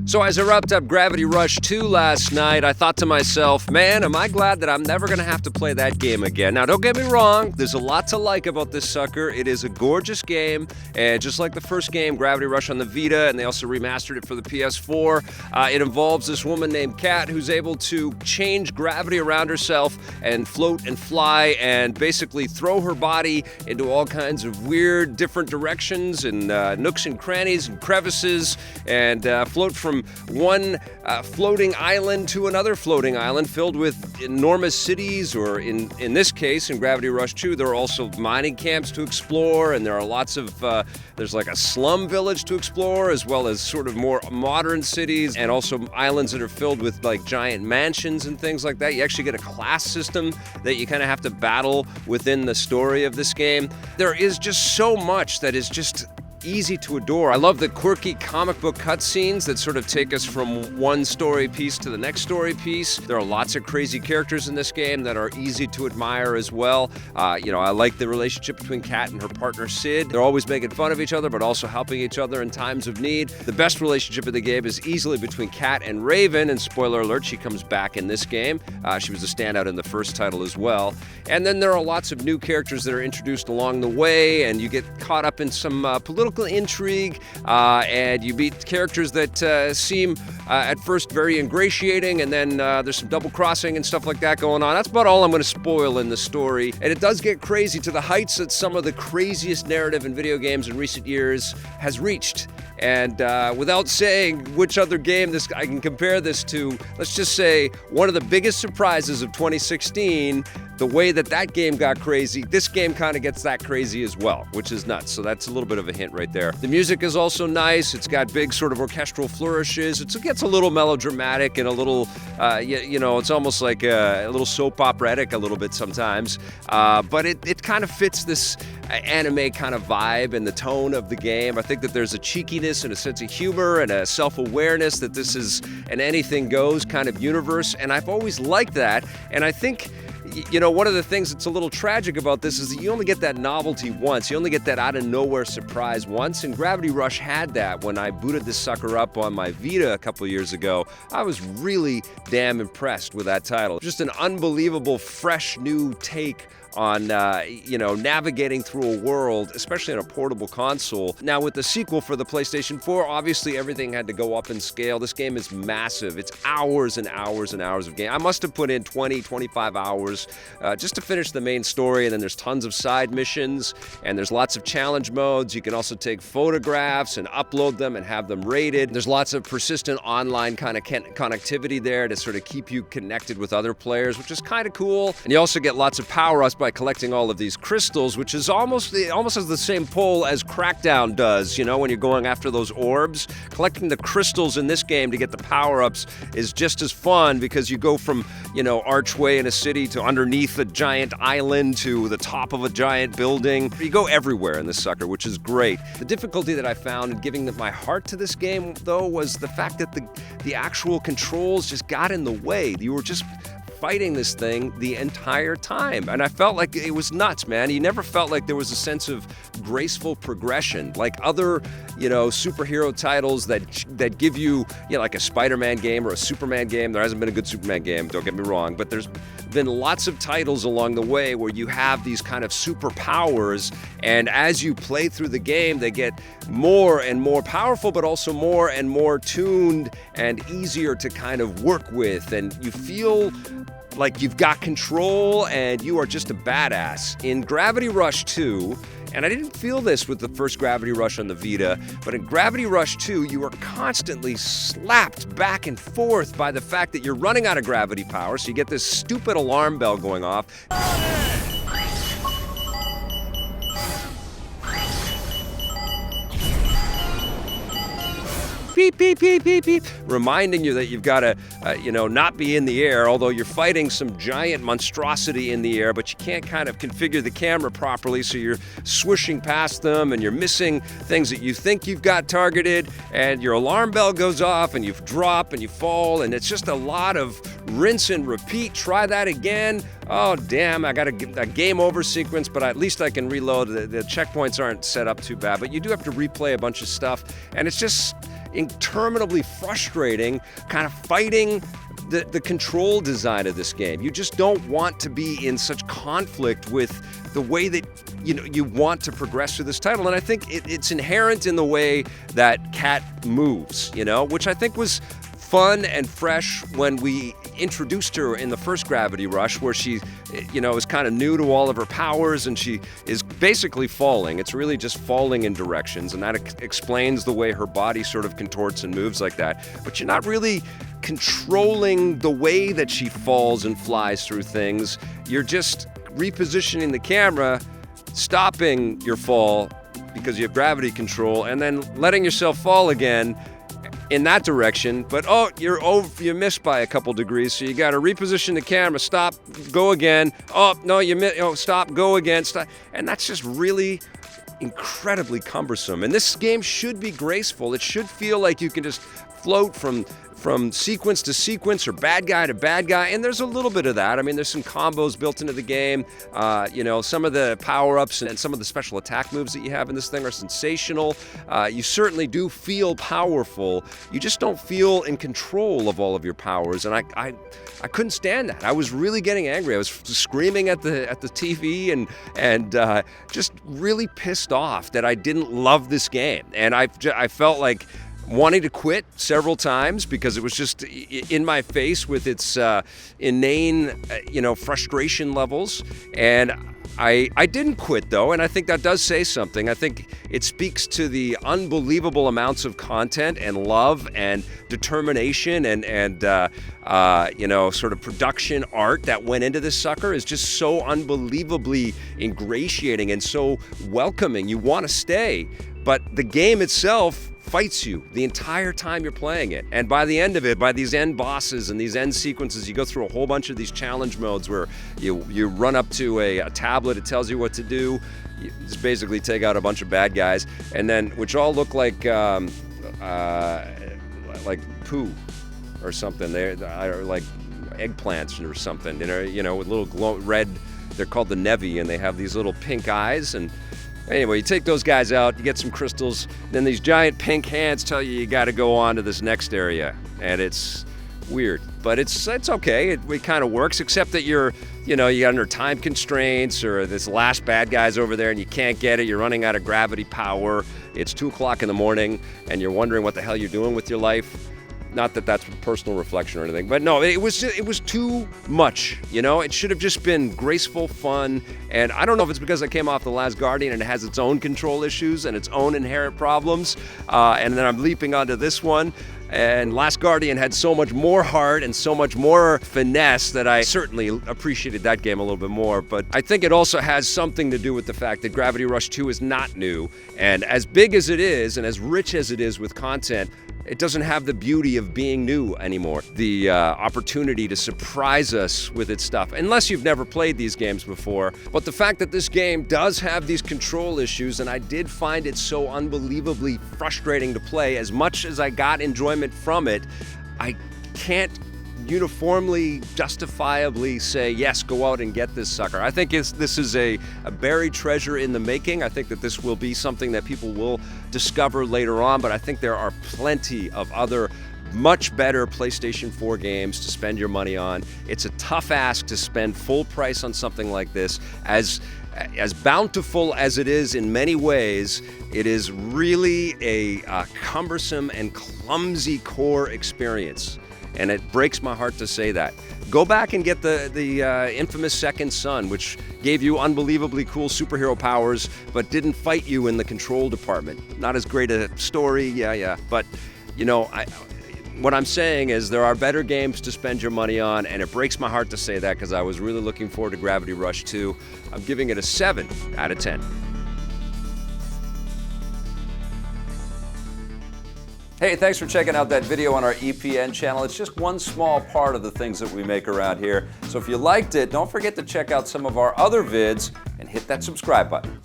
So as I wrapped up Gravity Rush 2 last night, I thought to myself, man, am I glad that I'm never going to have to play that game again. Now, don't get me wrong, there's a lot to like about this sucker. It is a gorgeous game, and just like the first game, Gravity Rush on the Vita, and they also remastered it for the PS4, it involves this woman named Kat who's able to change gravity around herself and float and fly and basically throw her body into all kinds of weird different directions and nooks and crannies and crevices and float from one floating island to another floating island filled with enormous cities, or in this case, in Gravity Rush 2, there are also mining camps to explore, and there are lots of, there's like a slum village to explore, as well as sort of more modern cities, and also islands that are filled with like giant mansions and things like that. You actually get a class system that you kind of have to battle within the story of this game. There is just so much that is just easy to adore. I love the quirky comic book cutscenes that sort of take us from one story piece to the next story piece. There are lots of crazy characters in this game that are easy to admire as well. I like the relationship between Kat and her partner Sid. They're always making fun of each other, but also helping each other in times of need. The best relationship in the game is easily between Kat and Raven, and spoiler alert, she comes back in this game. She was a standout in the first title as well. And then there are lots of new characters that are introduced along the way, and you get caught up in some political intrigue, and you meet characters that seem at first very ingratiating, and then there's some double crossing and stuff like that going on. That's about all I'm going to spoil in the story, and it does get crazy to the heights that some of the craziest narrative in video games in recent years has reached. And without saying which other game I can compare this to, let's just say one of the biggest surprises of 2016, the way that game got crazy, this game kind of gets that crazy as well, which is nuts. So that's a little bit of a hint right there. The music is also nice. It's got big sort of orchestral flourishes. It gets a little melodramatic and a little, it's almost like a little soap operatic a little bit sometimes. But it kind of fits this anime kind of vibe and the tone of the game. I think that there's a cheekiness and a sense of humor and a self-awareness that this is an anything goes kind of universe. And I've always liked that. And I think, one of the things that's a little tragic about this is that you only get that novelty once. You only get that out of nowhere surprise once, and Gravity Rush had that when I booted this sucker up on my Vita a couple years ago. I was really damn impressed with that title. Just an unbelievable, fresh, new take on, navigating through a world, especially on a portable console. Now, with the sequel for the PlayStation 4, obviously everything had to go up in scale. This game is massive. It's hours and hours and hours of game. I must have put in 20, 25 hours just to finish the main story, and then there's tons of side missions, and there's lots of challenge modes. You can also take photographs and upload them and have them rated. There's lots of persistent online kind of connectivity there to sort of keep you connected with other players, which is kind of cool. And you also get lots of power-ups by collecting all of these crystals, which is almost has the same pull as Crackdown does, when you're going after those orbs. Collecting the crystals in this game to get the power-ups is just as fun, because you go from, archway in a city to underneath a giant island to the top of a giant building. You go everywhere in this sucker, which is great. The difficulty that I found in giving my heart to this game, though, was the fact that the actual controls just got in the way. You were just fighting this thing the entire time, and I felt like it was nuts, man. You never felt like there was a sense of graceful progression like other superhero titles that give you like a Spider-Man game or a Superman game. There hasn't been a good Superman game, don't get me wrong, but there's been lots of titles along the way where you have these kind of superpowers, and as you play through the game, they get more and more powerful, but also more and more tuned and easier to kind of work with, and you feel like you've got control and you are just a badass. In Gravity Rush 2, and I didn't feel this with the first Gravity Rush on the Vita, but in Gravity Rush 2, you are constantly slapped back and forth by the fact that you're running out of gravity power, so you get this stupid alarm bell going off. Beep, beep, beep, beep, beep, reminding you that you've got to, not be in the air, although you're fighting some giant monstrosity in the air, but you can't kind of configure the camera properly, so you're swishing past them, and you're missing things that you think you've got targeted, and your alarm bell goes off, and you drop, and you fall, and it's just a lot of rinse and repeat. Try that again. Oh, damn, I got a game over sequence, but at least I can reload. The checkpoints aren't set up too bad, but you do have to replay a bunch of stuff, and it's just interminably frustrating, kind of fighting the control design of this game. You just don't want to be in such conflict with the way that you want to progress through this title. And I think it's inherent in the way that Kat moves, which I think was fun and fresh when we introduced her in the first Gravity Rush, where she, is kind of new to all of her powers, and she is basically falling. It's really just falling in directions, and that explains the way her body sort of contorts and moves like that. But you're not really controlling the way that she falls and flies through things. You're just repositioning the camera, stopping your fall because you have gravity control, and then letting yourself fall again in that direction. But you missed by a couple degrees, so you got to reposition the camera, stop, go again. Oh no, you missed. Oh, stop, go again, stop. And that's just really incredibly cumbersome. And this game should be graceful. It should feel like you can just float from sequence to sequence or bad guy to bad guy, and there's a little bit of that. I mean, there's some combos built into the game. Some of the power-ups and some of the special attack moves that you have in this thing are sensational. You certainly do feel powerful. You just don't feel in control of all of your powers, and I couldn't stand that. I was really getting angry. I was screaming at the TV and just really pissed off that I didn't love this game, and I felt like wanting to quit several times because it was just in my face with its inane, frustration levels. And I didn't quit, though, and I think that does say something. I think it speaks to the unbelievable amounts of content and love and determination and sort of production art that went into this sucker is just so unbelievably ingratiating and so welcoming. You want to stay, but the game itself fights you the entire time you're playing it. And by the end of it, by these end bosses and these end sequences, you go through a whole bunch of these challenge modes where you run up to a tablet, it tells you what to do. You just basically take out a bunch of bad guys, and then which all look like poo or something. They're like eggplants or something, with little red. They're called the Nevi, and they have these little pink eyes. And anyway, you take those guys out, you get some crystals, then these giant pink hands tell you got to go on to this next area, and it's weird, but it's okay. It kind of works, except that you're under time constraints, or this last bad guy's over there and you can't get it. You're running out of gravity power. It's 2 o'clock in the morning, and you're wondering what the hell you're doing with your life. Not that that's personal reflection or anything, but no, it was too much, It should have just been graceful, fun, and I don't know if it's because I came off The Last Guardian and it has its own control issues and its own inherent problems, and then I'm leaping onto this one. And Last Guardian had so much more heart and so much more finesse that I certainly appreciated that game a little bit more. But I think it also has something to do with the fact that Gravity Rush 2 is not new. And as big as it is and as rich as it is with content, it doesn't have the beauty of being new anymore. The opportunity to surprise us with its stuff, unless you've never played these games before. But the fact that this game does have these control issues, and I did find it so unbelievably frustrating to play, as much as I got enjoyment from it, I can't uniformly, justifiably say, yes, go out and get this sucker. I think this is a buried treasure in the making. I think that this will be something that people will discover later on, but I think there are plenty of other much better PlayStation 4 games to spend your money on. It's a tough ask to spend full price on something like this. As bountiful as it is in many ways, it is really a cumbersome and clumsy core experience. And it breaks my heart to say that. Go back and get the infamous Second Son, which gave you unbelievably cool superhero powers, but didn't fight you in the control department. Not as great a story, yeah. But, what I'm saying is there are better games to spend your money on, and it breaks my heart to say that because I was really looking forward to Gravity Rush 2. I'm giving it a 7 out of 10. Hey, thanks for checking out that video on our EPN channel. It's just one small part of the things that we make around here. So if you liked it, don't forget to check out some of our other vids and hit that subscribe button.